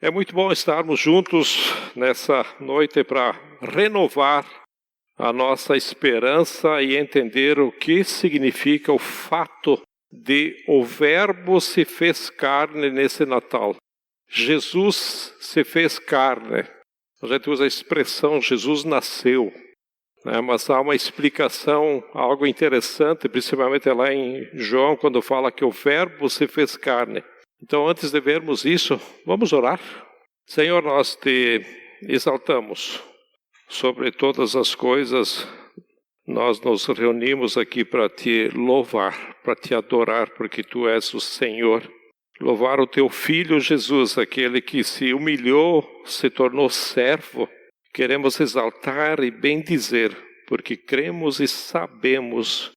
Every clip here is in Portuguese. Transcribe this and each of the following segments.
É muito bom estarmos juntos nessa noite para renovar a nossa esperança e entender o que significa o fato de o Verbo se fez carne nesse Natal. Jesus se fez carne. A gente usa a expressão Jesus nasceu, né? Mas há uma explicação, algo interessante, principalmente lá em João, quando fala que o Verbo se fez carne. Então, antes de vermos isso, vamos orar. Senhor, nós te exaltamos sobre todas as coisas. Nós nos reunimos aqui para te louvar, para te adorar, porque tu és o Senhor. Louvar o teu Filho Jesus, aquele que se humilhou, se tornou servo. Queremos exaltar e bendizer, porque cremos e sabemos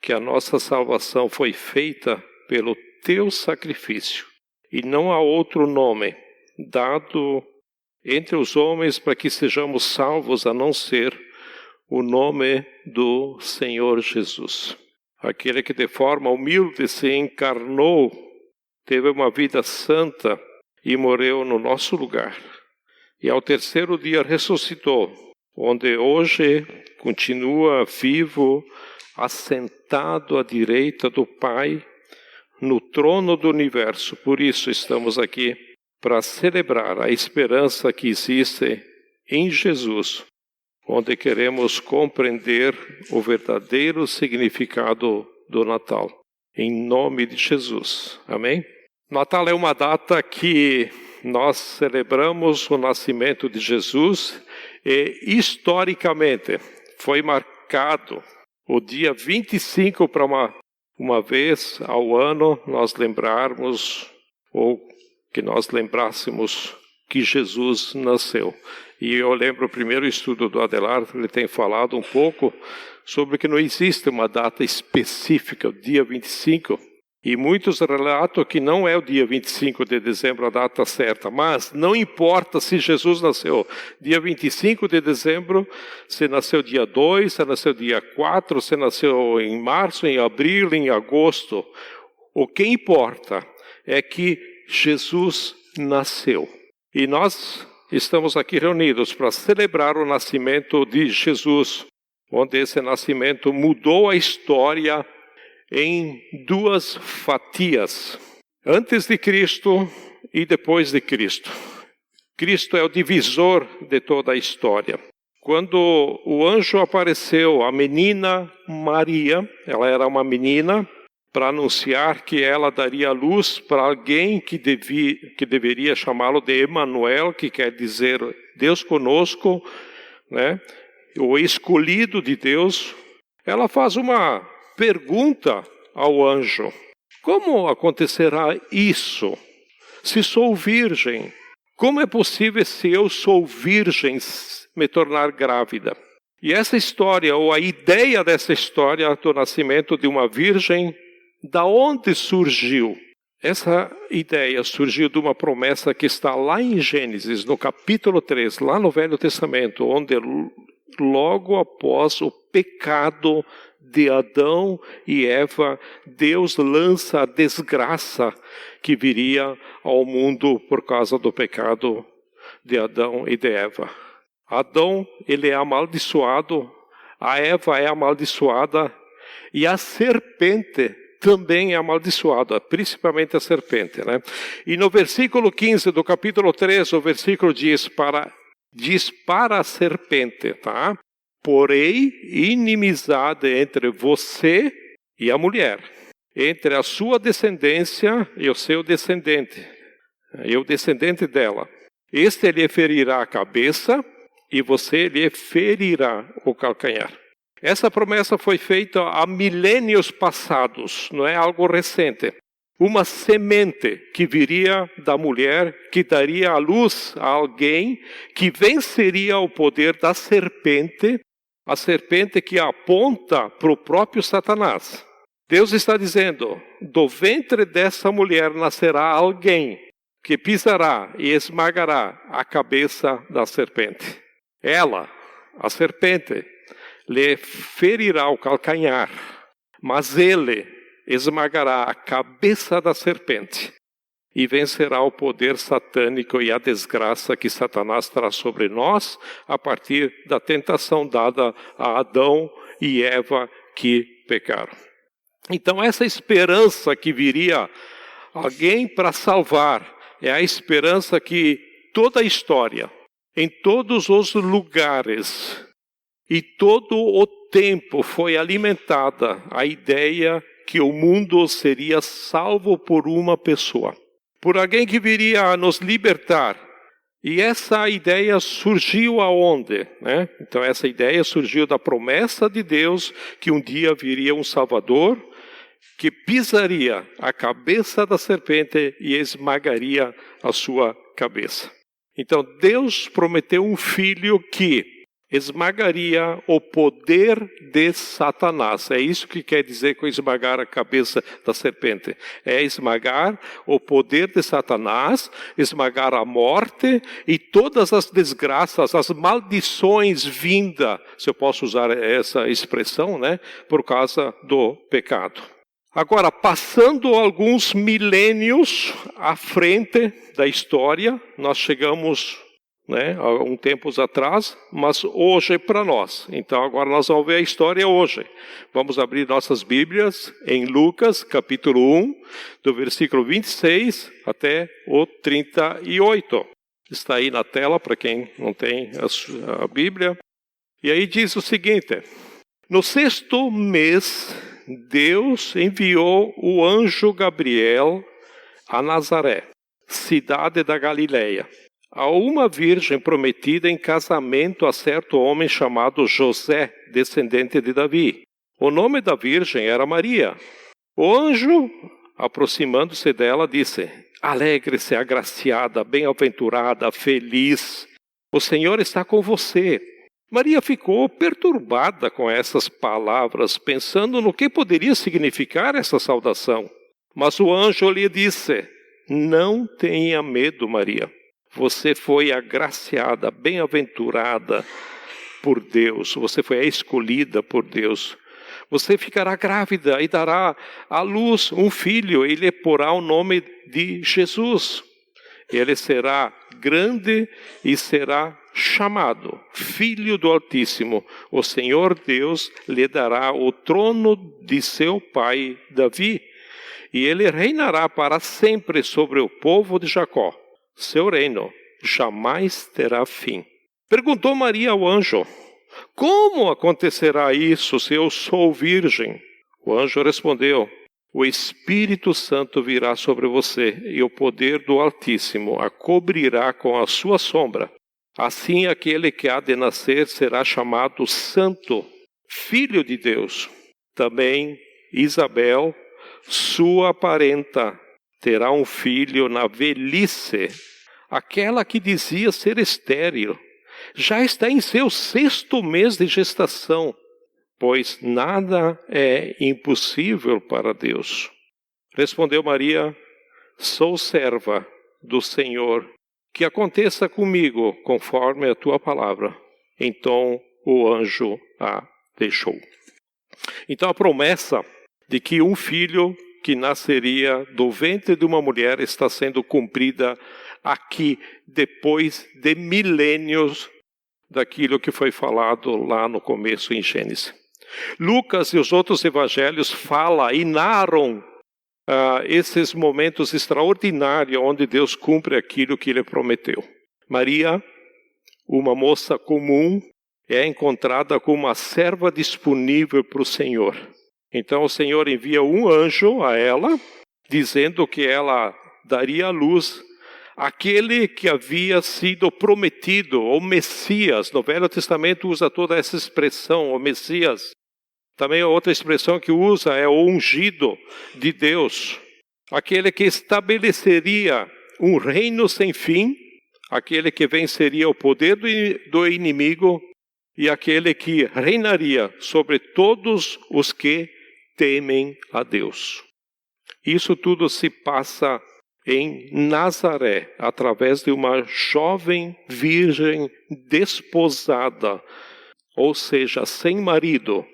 que a nossa salvação foi feita pelo teu sacrifício. E não há outro nome dado entre os homens para que sejamos salvos a não ser o nome do Senhor Jesus. Aquele que de forma humilde se encarnou, teve uma vida santa e morreu no nosso lugar. E ao terceiro dia ressuscitou, onde hoje continua vivo, assentado à direita do Pai, no trono do universo. Por isso estamos aqui para celebrar a esperança que existe em Jesus, onde queremos compreender o verdadeiro significado do Natal. Em nome de Jesus. Amém? Natal é uma data que nós celebramos o nascimento de Jesus e, historicamente, foi marcado o dia 25 para uma vez ao ano nós lembrarmos, ou que nós lembrássemos que Jesus nasceu. E eu lembro o primeiro estudo do Adelardo, ele tem falado um pouco sobre que não existe uma data específica, o dia 25. E muitos relatam que não é o dia 25 de dezembro a data certa, mas não importa se Jesus nasceu dia 25 de dezembro, se nasceu dia 2, se nasceu dia 4, se nasceu em março, em abril, em agosto. O que importa é que Jesus nasceu. E nós estamos aqui reunidos para celebrar o nascimento de Jesus, onde esse nascimento mudou a história em duas fatias, antes de Cristo e depois de Cristo. Cristo é o divisor de toda a história. Quando o anjo apareceu, a menina Maria, ela era uma menina, para anunciar que ela daria luz para alguém que deveria chamá-lo de Emanuel, que quer dizer Deus conosco, né? O escolhido de Deus. Ela faz uma pergunta ao anjo: como acontecerá isso? Se sou virgem, como é possível, se eu sou virgem, me tornar grávida? E essa história, ou a ideia dessa história do nascimento de uma virgem, da onde surgiu? Essa ideia surgiu de uma promessa que está lá em Gênesis, no capítulo 3, lá no Velho Testamento, onde logo após o pecado de Adão e Eva, Deus lança a desgraça que viria ao mundo por causa do pecado de Adão e de Eva. Adão, ele é amaldiçoado, a Eva é amaldiçoada e a serpente também é amaldiçoada, principalmente a serpente, né? E no versículo 15 do capítulo 3, o versículo diz para a serpente, tá? Porém, inimizade entre você e a mulher, entre a sua descendência e o seu descendente, e o descendente dela. Este lhe ferirá a cabeça e você lhe ferirá o calcanhar. Essa promessa foi feita há milênios passados, não é algo recente. Uma semente que viria da mulher, que daria à luz a alguém que venceria o poder da serpente, a serpente que aponta para o próprio Satanás. Deus está dizendo: do ventre dessa mulher nascerá alguém que pisará e esmagará a cabeça da serpente. Ela, a serpente, lhe ferirá o calcanhar, mas ele esmagará a cabeça da serpente. e vencerá o poder satânico e a desgraça que Satanás traz sobre nós a partir da tentação dada a Adão e Eva que pecaram. Então essa esperança que viria alguém para salvar é a esperança que toda a história, em todos os lugares e todo o tempo foi alimentada a ideia que o mundo seria salvo por uma pessoa, por alguém que viria a nos libertar. E essa ideia surgiu aonde? Então essa ideia surgiu da promessa de Deus que um dia viria um Salvador que pisaria a cabeça da serpente e esmagaria a sua cabeça. Então Deus prometeu um filho que esmagaria o poder de Satanás. É isso que quer dizer com esmagar a cabeça da serpente. É esmagar o poder de Satanás, esmagar a morte e todas as desgraças, as maldições vindas, se eu posso usar essa expressão, por causa do pecado. Agora, passando alguns milênios à frente da história, nós chegamos há um tempos atrás, mas hoje para nós. Então agora nós vamos ver a história hoje. Vamos abrir nossas Bíblias em Lucas, capítulo 1, do versículo 26 até o 38. Está aí na tela para quem não tem a Bíblia. E aí diz o seguinte: no 6º mês, Deus enviou o anjo Gabriel a Nazaré, cidade da Galileia, a uma virgem prometida em casamento a certo homem chamado José, descendente de Davi. O nome da virgem era Maria. O anjo, aproximando-se dela, disse: alegre-se, agraciada, bem-aventurada, feliz. O Senhor está com você. Maria ficou perturbada com essas palavras, pensando no que poderia significar essa saudação. Mas o anjo lhe disse: não tenha medo, Maria. Você foi agraciada, bem-aventurada por Deus. Você foi a escolhida por Deus. Você ficará grávida e dará à luz um filho e lhe porá o nome de Jesus. Ele será grande e será chamado Filho do Altíssimo. O Senhor Deus lhe dará o trono de seu pai Davi, e ele reinará para sempre sobre o povo de Jacó. Seu reino jamais terá fim. Perguntou Maria ao anjo: como acontecerá isso se eu sou virgem? O anjo respondeu: o Espírito Santo virá sobre você e o poder do Altíssimo a cobrirá com a sua sombra. Assim aquele que há de nascer será chamado Santo, Filho de Deus. Também Isabel, sua parenta, terá um filho na velhice. Aquela que dizia ser estéril já está em seu 6º mês de gestação, pois nada é impossível para Deus. Respondeu Maria: sou serva do Senhor, que aconteça comigo conforme a tua palavra. Então o anjo a deixou. Então a promessa de que um filho que nasceria do ventre de uma mulher está sendo cumprida aqui, depois de milênios daquilo que foi falado lá no começo em Gênesis. Lucas e os outros evangelhos falam e narram esses momentos extraordinários onde Deus cumpre aquilo que Ele prometeu. Maria, uma moça comum, é encontrada como uma serva disponível para o Senhor. Então o Senhor envia um anjo a ela, dizendo que ela daria à luz aquele que havia sido prometido, o Messias. No Velho Testamento usa toda essa expressão, o Messias. Também a outra expressão que usa é o ungido de Deus. Aquele que estabeleceria um reino sem fim, aquele que venceria o poder do inimigo e aquele que reinaria sobre todos os que temem a Deus. Isso tudo se passa em Nazaré, através de uma jovem virgem desposada, ou seja, sem marido,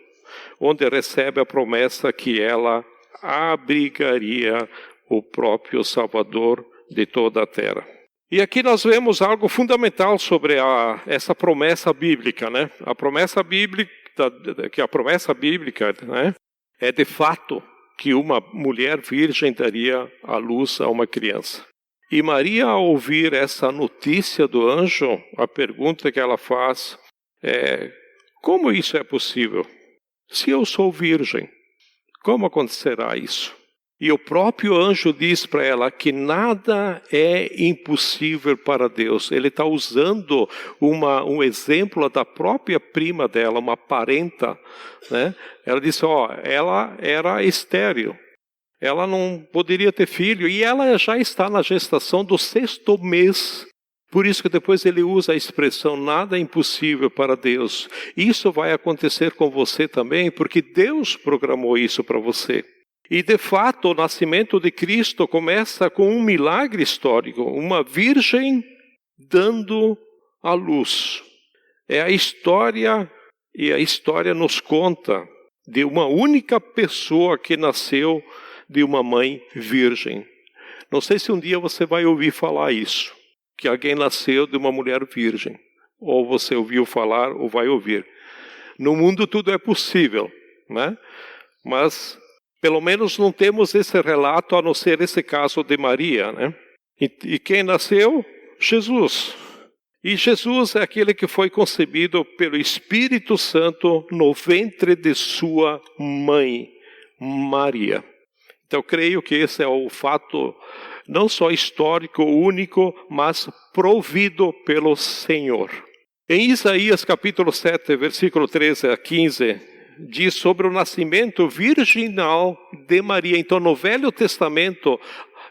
onde recebe a promessa que ela abrigaria o próprio Salvador de toda a terra. E aqui nós vemos algo fundamental sobre essa promessa bíblica, né? A promessa bíblica, né, é de fato que uma mulher virgem daria à luz a uma criança. E Maria, ao ouvir essa notícia do anjo, a pergunta que ela faz é: como isso é possível? Se eu sou virgem, como acontecerá isso? E o próprio anjo diz para ela que nada é impossível para Deus. Ele está usando um exemplo da própria prima dela, uma parenta, né? Ela disse, ela era estéril. Ela não poderia ter filho. E ela já está na gestação do 6º mês. Por isso que depois ele usa a expressão, nada é impossível para Deus. Isso vai acontecer com você também, porque Deus programou isso para você. E de fato, o nascimento de Cristo começa com um milagre histórico, uma virgem dando a luz. É a história, e a história nos conta de uma única pessoa que nasceu de uma mãe virgem. Não sei se um dia você vai ouvir falar isso, que alguém nasceu de uma mulher virgem. Ou você ouviu falar, ou vai ouvir. No mundo tudo é possível, né? Mas pelo menos não temos esse relato, a não ser esse caso de Maria, né? E quem nasceu? Jesus. E Jesus é aquele que foi concebido pelo Espírito Santo no ventre de sua mãe, Maria. Então, creio que esse é o fato não só histórico, único, mas provido pelo Senhor. Em Isaías capítulo 7, versículo 13 a 15, diz sobre o nascimento virginal de Maria. Então, no Velho Testamento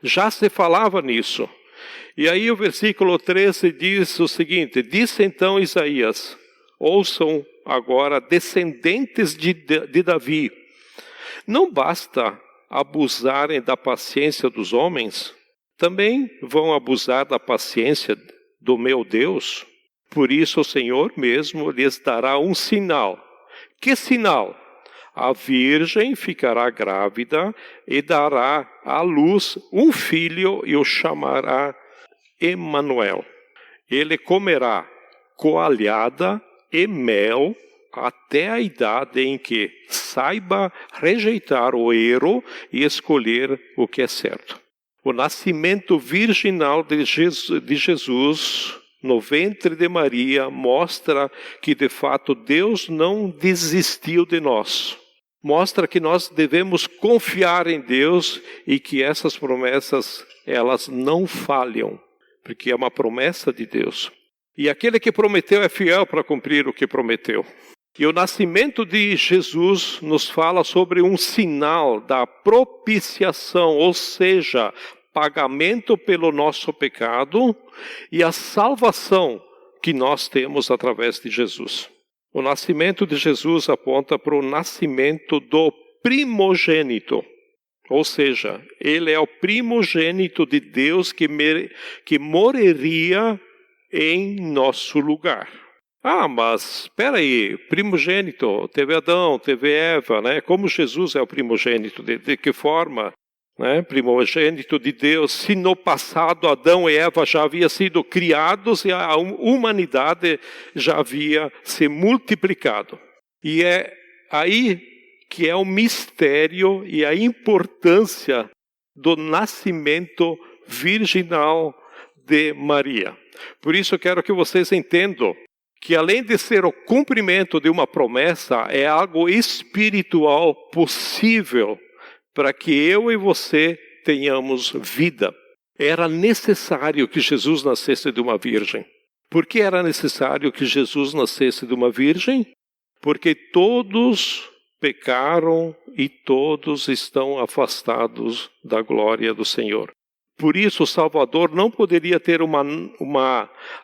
já se falava nisso. E aí o versículo 13 diz o seguinte, disse então Isaías, ouçam agora, descendentes de Davi, não basta abusarem da paciência dos homens, também vão abusar da paciência do meu Deus? Por isso o Senhor mesmo lhes dará um sinal. Que sinal? A virgem ficará grávida e dará à luz um filho e o chamará Emanuel. Ele comerá coalhada e mel até a idade em que saiba rejeitar o erro e escolher o que é certo. O nascimento virginal de Jesus no ventre de Maria mostra que de fato Deus não desistiu de nós. Mostra que nós devemos confiar em Deus e que essas promessas, elas não falham, porque é uma promessa de Deus. E aquele que prometeu é fiel para cumprir o que prometeu. E o nascimento de Jesus nos fala sobre um sinal da propiciação, ou seja, pagamento pelo nosso pecado e a salvação que nós temos através de Jesus. O nascimento de Jesus aponta para o nascimento do primogênito. Ou seja, ele é o primogênito de Deus que morreria em nosso lugar. Mas espera aí, primogênito, teve Adão, teve Eva, né? Como Jesus é o primogênito? De que forma? Né? Primogênito de Deus, se no passado Adão e Eva já haviam sido criados e a humanidade já havia se multiplicado. E é aí que é o mistério e a importância do nascimento virginal de Maria. Por isso eu quero que vocês entendam que além de ser o cumprimento de uma promessa, é algo espiritual possível para que eu e você tenhamos vida. Era necessário que Jesus nascesse de uma virgem. Por que era necessário que Jesus nascesse de uma virgem? Porque todos pecaram e todos estão afastados da glória do Senhor. Por isso o Salvador não poderia ter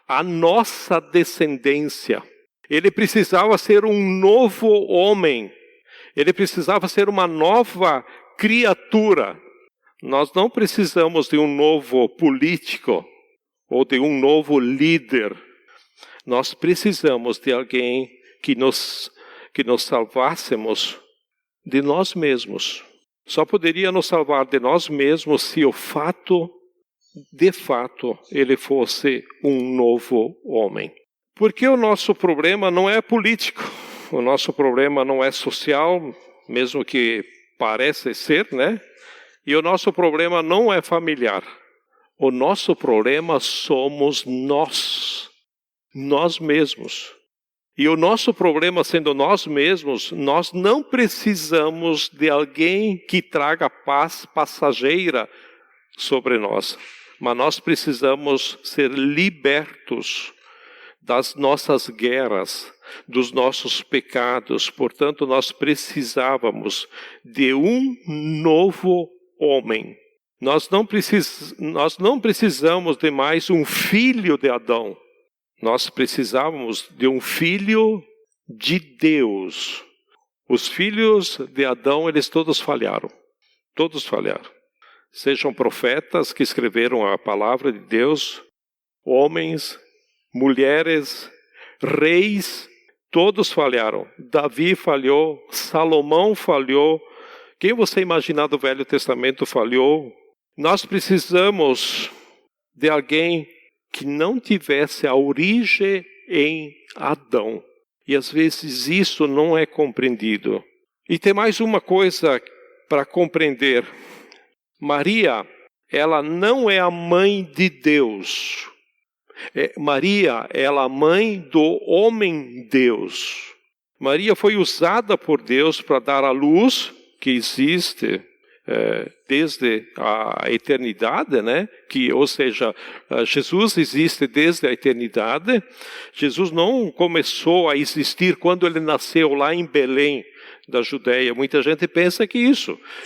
a nossa descendência. Ele precisava ser um novo homem. Ele precisava ser uma nova criatura. Nós não precisamos de um novo político ou de um novo líder. Nós precisamos de alguém que nos salvássemos de nós mesmos. Só poderia nos salvar de nós mesmos se o fato de fato, ele fosse um novo homem. Porque o nosso problema não é político, o nosso problema não é social, mesmo que parece ser, né? E o nosso problema não é familiar. O nosso problema somos nós mesmos. E o nosso problema sendo nós mesmos, nós não precisamos de alguém que traga paz passageira sobre nós. Mas nós precisamos ser libertos das nossas guerras, dos nossos pecados. Portanto, nós precisávamos de um novo homem. Nós não precisamos de mais um filho de Adão. Nós precisávamos de um filho de Deus. Os filhos de Adão, eles todos falharam. Todos falharam. Sejam profetas que escreveram a palavra de Deus, homens, mulheres, reis, todos falharam. Davi falhou, Salomão falhou. Quem você imaginar do Velho Testamento falhou. Nós precisamos de alguém que não tivesse a origem em Adão. E às vezes isso não é compreendido. E tem mais uma coisa para compreender. Maria, ela não é a mãe de Deus. Maria, ela é a mãe do homem Deus. Maria foi usada por Deus para dar a luz que existe desde a eternidade, né? Ou seja, Jesus existe desde a eternidade. Jesus não começou a existir quando ele nasceu lá em Belém, da Judéia. Muita gente pensa que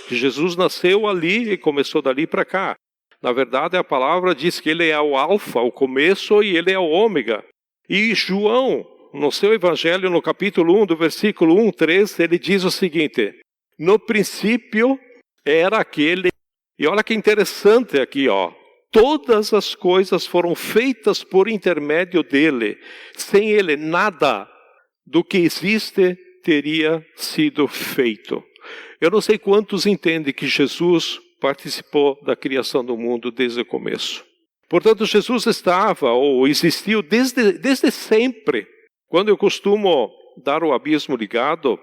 Jesus nasceu ali e começou dali para cá. Na verdade, a palavra diz que ele é o alfa, o começo, e ele é o ômega. E João, no seu evangelho, no capítulo 1, do versículo 1, 3, ele diz o seguinte: no princípio era aquele, e olha que interessante aqui, todas as coisas foram feitas por intermédio dele. Sem ele, nada do que existe teria sido feito. Eu não sei quantos entendem que Jesus participou da criação do mundo desde o começo. Portanto, Jesus estava ou existiu desde sempre. Quando eu costumo dar o abismo ligado,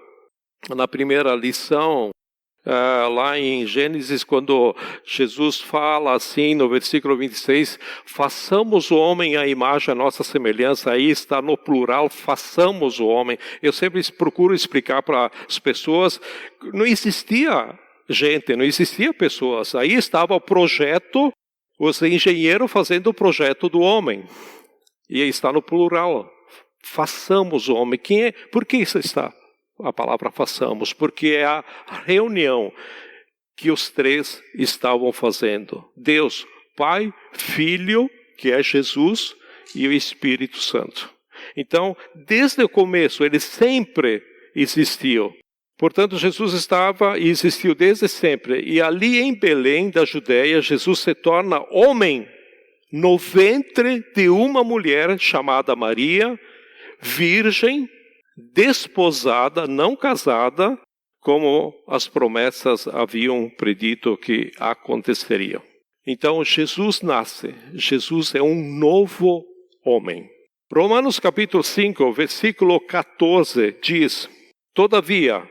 na primeira lição, lá em Gênesis, quando Jesus fala assim no versículo 26, façamos o homem à imagem, à nossa semelhança, aí está no plural, façamos o homem. Eu sempre procuro explicar para as pessoas, não existia gente, não existia pessoas, aí estava o projeto, os engenheiros fazendo o projeto do homem, e aí está no plural, façamos o homem. Por que isso está? A palavra façamos, porque é a reunião que os três estavam fazendo. Deus, Pai, Filho, que é Jesus, e o Espírito Santo. Então, desde o começo, ele sempre existiu. Portanto, Jesus estava e existiu desde sempre. E ali em Belém, da Judéia, Jesus se torna homem no ventre de uma mulher chamada Maria, virgem, desposada, não casada, como as promessas haviam predito que aconteceria. Então, Jesus nasce. Jesus é um novo homem. Romanos capítulo 5, versículo 14, diz: todavia,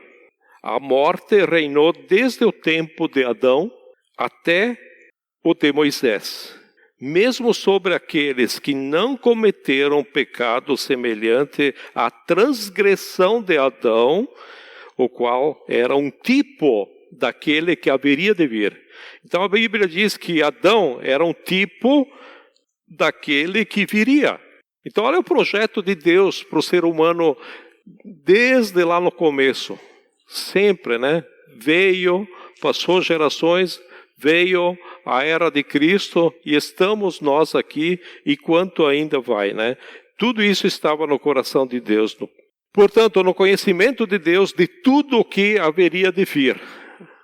a morte reinou desde o tempo de Adão até o de Moisés, mesmo sobre aqueles que não cometeram pecado semelhante à transgressão de Adão, o qual era um tipo daquele que haveria de vir. Então a Bíblia diz que Adão era um tipo daquele que viria. Então olha o projeto de Deus para o ser humano desde lá no começo. Sempre, né? Veio, passou gerações, veio a era de Cristo e estamos nós aqui e quanto ainda vai, né? Tudo isso estava no coração de Deus. Portanto, no conhecimento de Deus de tudo o que haveria de vir.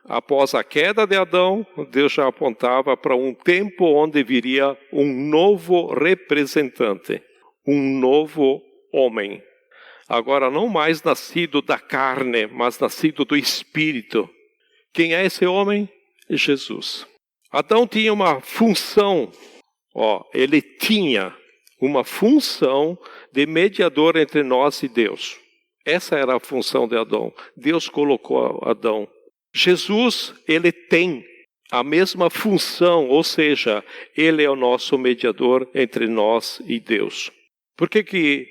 Após a queda de Adão, Deus já apontava para um tempo onde viria um novo representante, um novo homem. Agora, não mais nascido da carne, mas nascido do Espírito. Quem é esse homem? Jesus. Adão tinha uma função, ele tinha uma função de mediador entre nós e Deus. Essa era a função de Adão. Deus colocou Adão. Jesus, ele tem a mesma função, ou seja, ele é o nosso mediador entre nós e Deus. Por que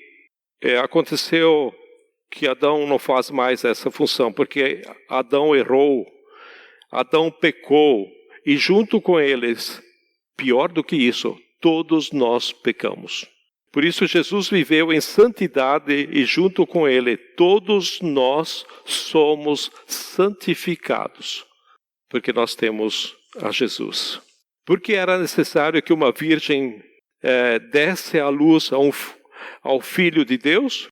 aconteceu que Adão não faz mais essa função? Porque Adão errou, Adão pecou, e junto com eles, pior do que isso, todos nós pecamos. Por isso Jesus viveu em santidade e junto com ele, todos nós somos santificados. Porque nós temos a Jesus. Porque era necessário que uma virgem desse à luz ao Filho de Deus,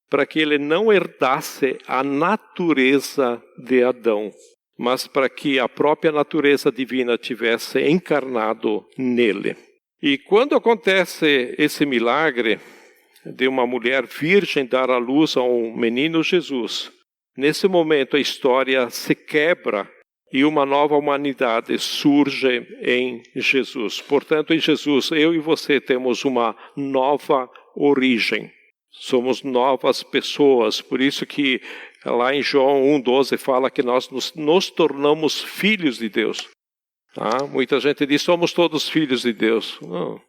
para que ele não herdasse a natureza de Adão, mas para que a própria natureza divina tivesse encarnado nele. E quando acontece esse milagre de uma mulher virgem dar à luz a um menino Jesus, nesse momento a história se quebra e uma nova humanidade surge em Jesus. Portanto, em Jesus, eu e você temos uma nova origem. Somos novas pessoas. Por isso que lá em João 1,12 fala que nós nos tornamos filhos de Deus. Muita gente diz, somos todos filhos de Deus. Não.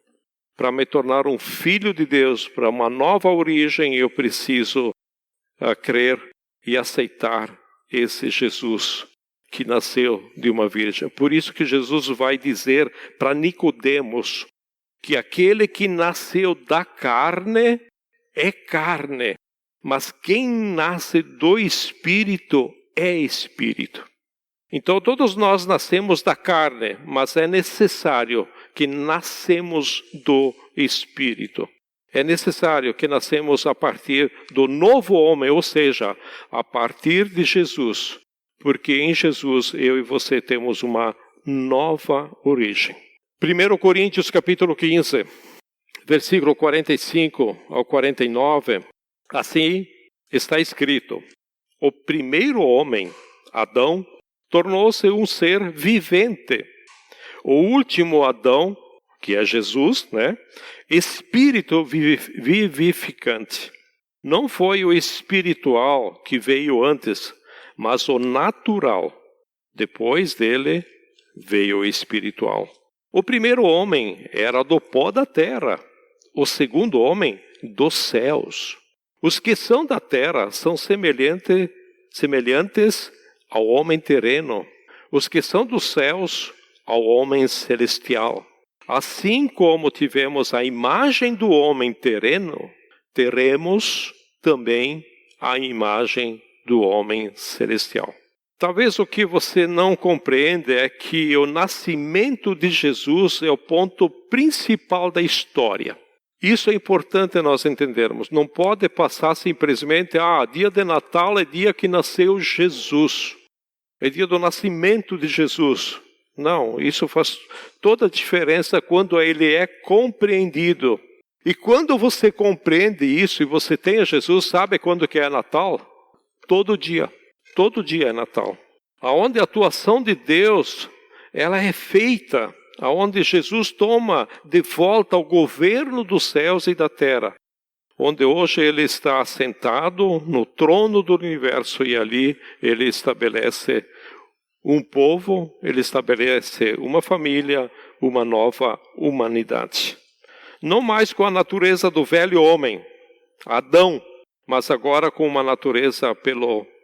Para me tornar um filho de Deus, para uma nova origem, eu preciso crer e aceitar esse Jesus que nasceu de uma virgem. Por isso que Jesus vai dizer para Nicodemos que aquele que nasceu da carne é carne, mas quem nasce do Espírito é Espírito. Então todos nós nascemos da carne, mas é necessário que nascemos do Espírito. É necessário que nascemos a partir do novo homem, ou seja, a partir de Jesus. Porque em Jesus, eu e você temos uma nova origem. 1 Coríntios capítulo 15, versículo 45 ao 49, assim está escrito: o primeiro homem, Adão, tornou-se um ser vivente. O último Adão, que é Jesus, espírito vivificante. Não foi o espiritual que veio antes, mas o natural. Depois dele veio o espiritual. O primeiro homem era do pó da terra. O segundo homem, dos céus. Os que são da terra são semelhantes ao homem terreno. Os que são dos céus, ao homem celestial. Assim como tivemos a imagem do homem terreno, teremos também a imagem do homem celestial. Talvez o que você não compreende é que o nascimento de Jesus é o ponto principal da história. Isso é importante nós entendermos. Não pode passar simplesmente, dia de Natal é dia que nasceu Jesus. É dia do nascimento de Jesus. Não, isso faz toda a diferença quando ele é compreendido. E quando você compreende isso e você tem a Jesus, sabe quando que é Natal? Todo dia é Natal. Aonde a atuação de Deus, ela é feita, aonde Jesus toma de volta o governo dos céus e da terra. Onde hoje ele está assentado no trono do universo e ali ele estabelece um povo, ele estabelece uma família, uma nova humanidade. Não mais com a natureza do velho homem, Adão, mas agora com uma natureza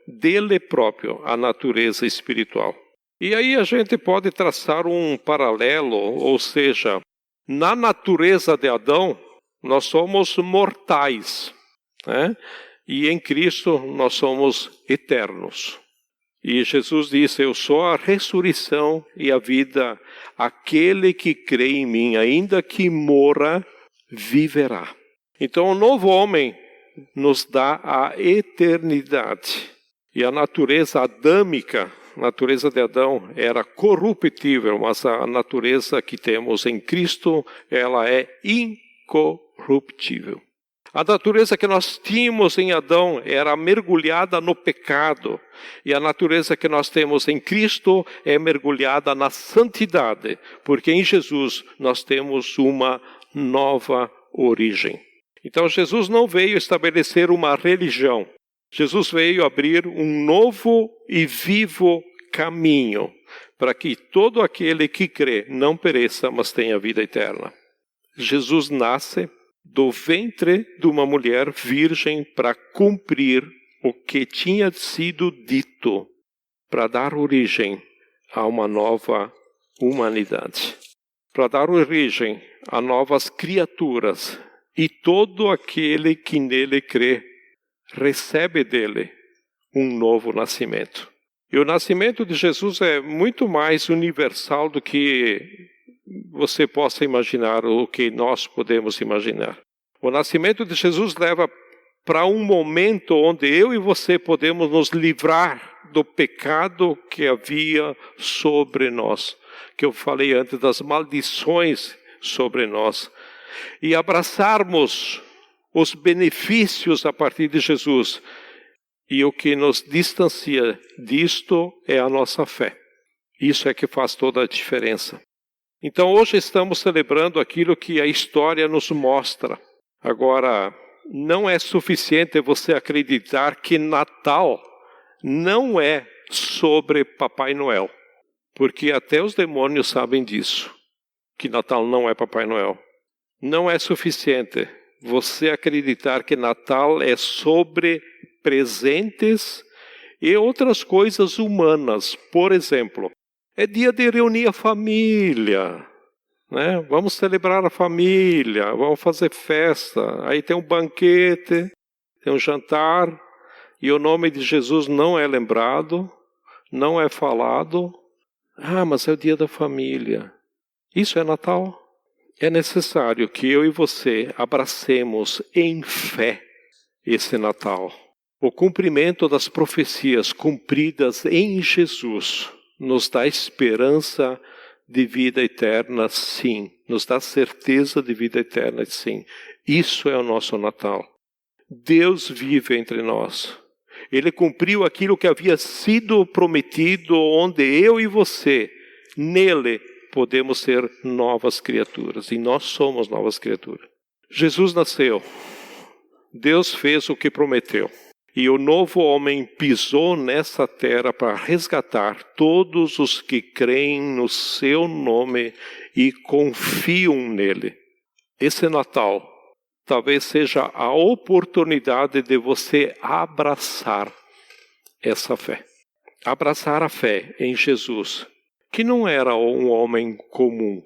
dele próprio, a natureza espiritual. E aí a gente pode traçar um paralelo, ou seja, na natureza de Adão, nós somos mortais, e em Cristo nós somos eternos. E Jesus disse, eu sou a ressurreição e a vida, aquele que crê em mim, ainda que morra, viverá. Então o novo homem nos dá a eternidade. E a natureza adâmica, a natureza de Adão era corruptível, mas a natureza que temos em Cristo, ela é incorruptível. A natureza que nós tínhamos em Adão era mergulhada no pecado. E a natureza que nós temos em Cristo é mergulhada na santidade. Porque em Jesus nós temos uma nova origem. Então Jesus não veio estabelecer uma religião. Jesus veio abrir um novo e vivo caminho para que todo aquele que crê não pereça, mas tenha vida eterna. Jesus nasce do ventre de uma mulher virgem para cumprir o que tinha sido dito, para dar origem a uma nova humanidade, para dar origem a novas criaturas. E todo aquele que nele crê, recebe dele um novo nascimento. E o nascimento de Jesus é muito mais universal do que você possa imaginar, ou que nós podemos imaginar. O nascimento de Jesus leva para um momento onde eu e você podemos nos livrar do pecado que havia sobre nós, que eu falei antes, das maldições sobre nós, e abraçarmos os benefícios a partir de Jesus. E o que nos distancia disto é a nossa fé. Isso é que faz toda a diferença. Então hoje estamos celebrando aquilo que a história nos mostra. Agora, não é suficiente você acreditar que Natal não é sobre Papai Noel. Porque até os demônios sabem disso, que Natal não é Papai Noel. Não é suficiente você acreditar que Natal é sobre presentes e outras coisas humanas. Por exemplo, é dia de reunir a família, né? Vamos celebrar a família, vamos fazer festa. Aí tem um banquete, tem um jantar, e o nome de Jesus não é lembrado, não é falado. Ah, mas é o dia da família. Isso é Natal? É necessário que eu e você abracemos em fé esse Natal. O cumprimento das profecias cumpridas em Jesus nos dá esperança de vida eterna, sim. Nos dá certeza de vida eterna, sim. Isso é o nosso Natal. Deus vive entre nós. Ele cumpriu aquilo que havia sido prometido, onde eu e você, nele, podemos ser novas criaturas. E nós somos novas criaturas. Jesus nasceu. Deus fez o que prometeu. E o novo homem pisou nessa terra para resgatar todos os que creem no seu nome e confiam nele. Esse Natal talvez seja a oportunidade de você abraçar essa fé. Abraçar a fé em Jesus, que não era um homem comum.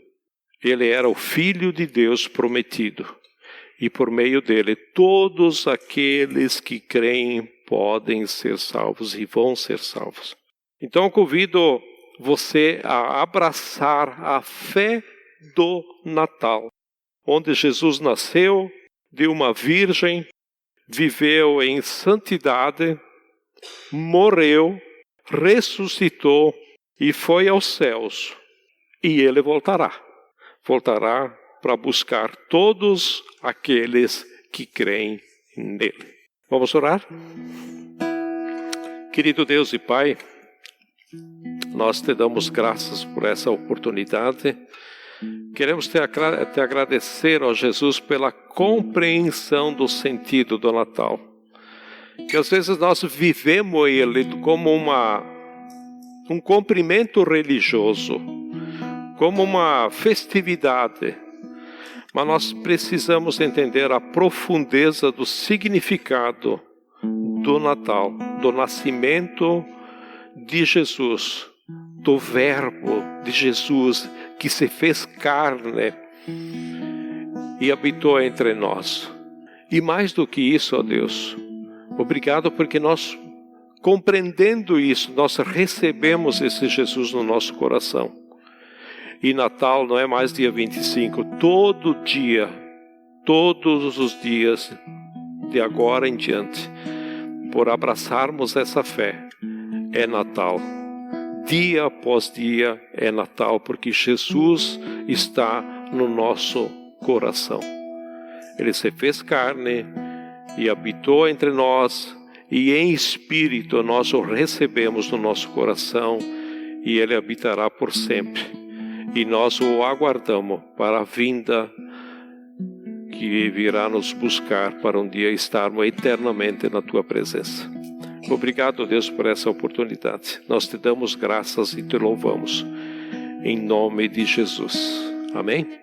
Ele era o Filho de Deus prometido. E por meio dele, todos aqueles que creem podem ser salvos e vão ser salvos. Então eu convido você a abraçar a fé do Natal, onde Jesus nasceu de uma virgem, viveu em santidade, morreu, ressuscitou e foi aos céus. E ele voltará. Voltará para buscar todos aqueles que creem nele. Vamos orar? Querido Deus e Pai, nós te damos graças por essa oportunidade. Queremos te agradecer, ó Jesus, pela compreensão do sentido do Natal. Que às vezes nós vivemos ele como um cumprimento religioso, como uma festividade. Mas nós precisamos entender a profundeza do significado do Natal, do nascimento de Jesus, do Verbo de Jesus que se fez carne e habitou entre nós. E mais do que isso, ó Deus, obrigado porque nós, compreendendo isso, nós recebemos esse Jesus no nosso coração. E Natal não é mais dia 25, todo dia, todos os dias, de agora em diante, por abraçarmos essa fé, é Natal. Dia após dia é Natal, porque Jesus está no nosso coração. Ele se fez carne e habitou entre nós, e em espírito nós o recebemos no nosso coração, e Ele habitará por sempre. E nós o aguardamos para a vinda que virá nos buscar para um dia estarmos eternamente na Tua presença. Obrigado, Deus, por essa oportunidade. Nós te damos graças e te louvamos. Em nome de Jesus. Amém?